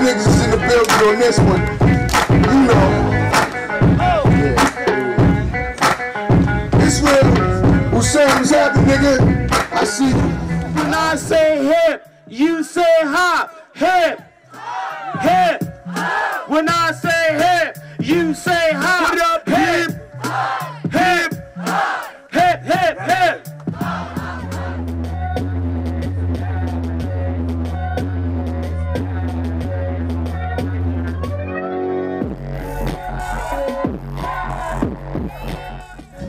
niggas is in the building on this one. You know. Yeah. It's real. What's happening, nigga? I see you. When I say hip, you say hop. Hip, hip. When I say hip, you say hop. Put up, hip, hip, hip, hip, hip.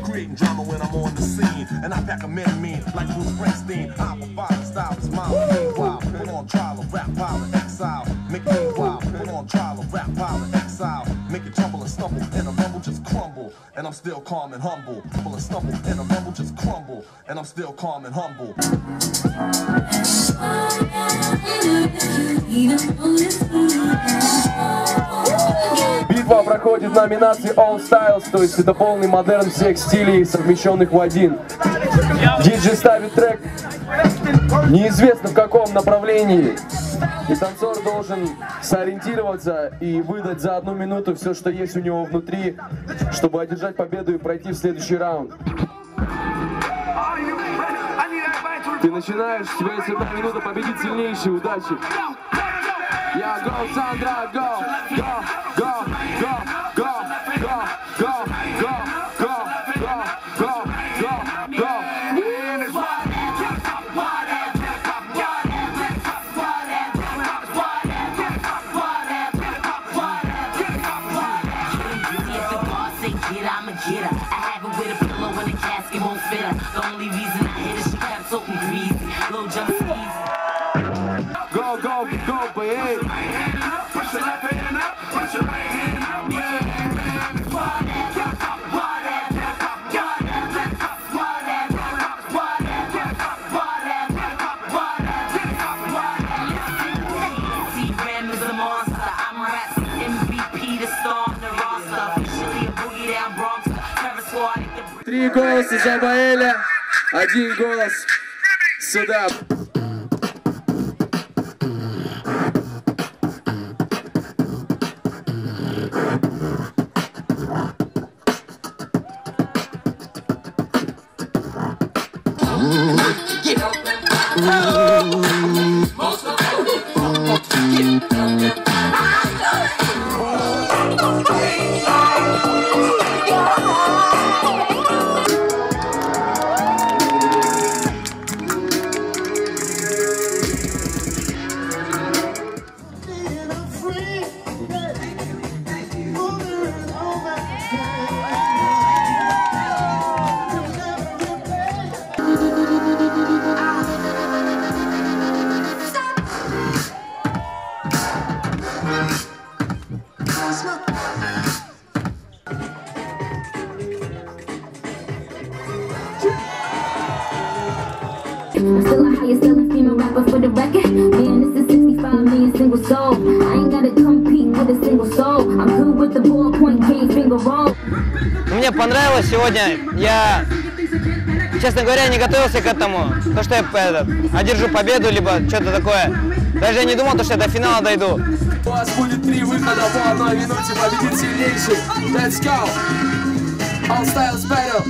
Creating drama when I'm on the scene, and I pack a mean like Bruce Springsteen. I provide style is mine. Meanwhile, put on trial of rap, pile of exile. Make me wild, put on trial of rap, pile of exile. Make it tumble and stumble, and a rumble just crumble. And I'm still calm and humble. Tumble and stumble, and a rumble just crumble. And I'm still calm and humble. Битва проходит в номинации All Styles, то есть это полный модерн всех стилей, совмещенных в один. Диджей ставит трек неизвестно в каком направлении, и танцор должен сориентироваться и выдать за 1 минуту все, что есть у него внутри, чтобы одержать победу и пройти в следующий раунд. Ты начинаешь, у тебя есть 1 минута, победить сильнейший, удачи! Yeah, go, Sandra, go, go, go, go, go, go, go, go, go, go, go, go, go. I'ma get her. I have her with a pillow and a casket won't fit her. The only reason I hit her, she kept so greasy. Little jump skis. Go, go, go, babe. Push your left hand up, push your right hand up. T-Ram is a monster. I'm Raps MVP, the star on the roster. Officially a boogie down Bronx. Terror squad. 3 голоса за Баэля, 1 голос сюда. I'm still a highest selling female rapper for the record. Man, this is 65 million single soul. I ain't gotta compete with a single soul. I'm good with the ballpoint game, finger roll. Мне понравилось сегодня. Я, честно говоря, не готовился к этому. То, что я одержу победу, либо что-то такое. Даже я не думал, что я до финала дойду. У вас будет 3 выхода по 1 минуте, победит сильнейший. Let's go! All Styles battle!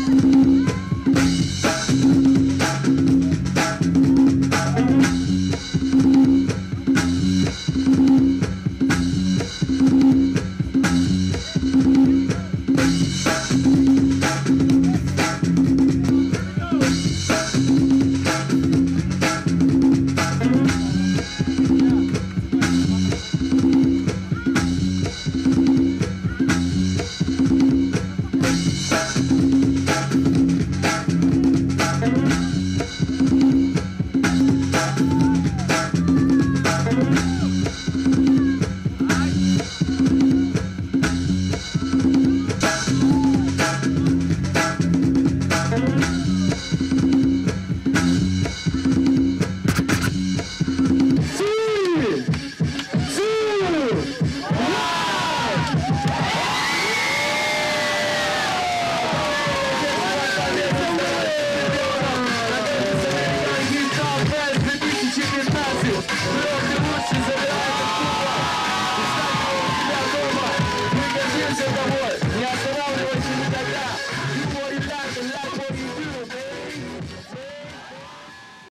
всем домой.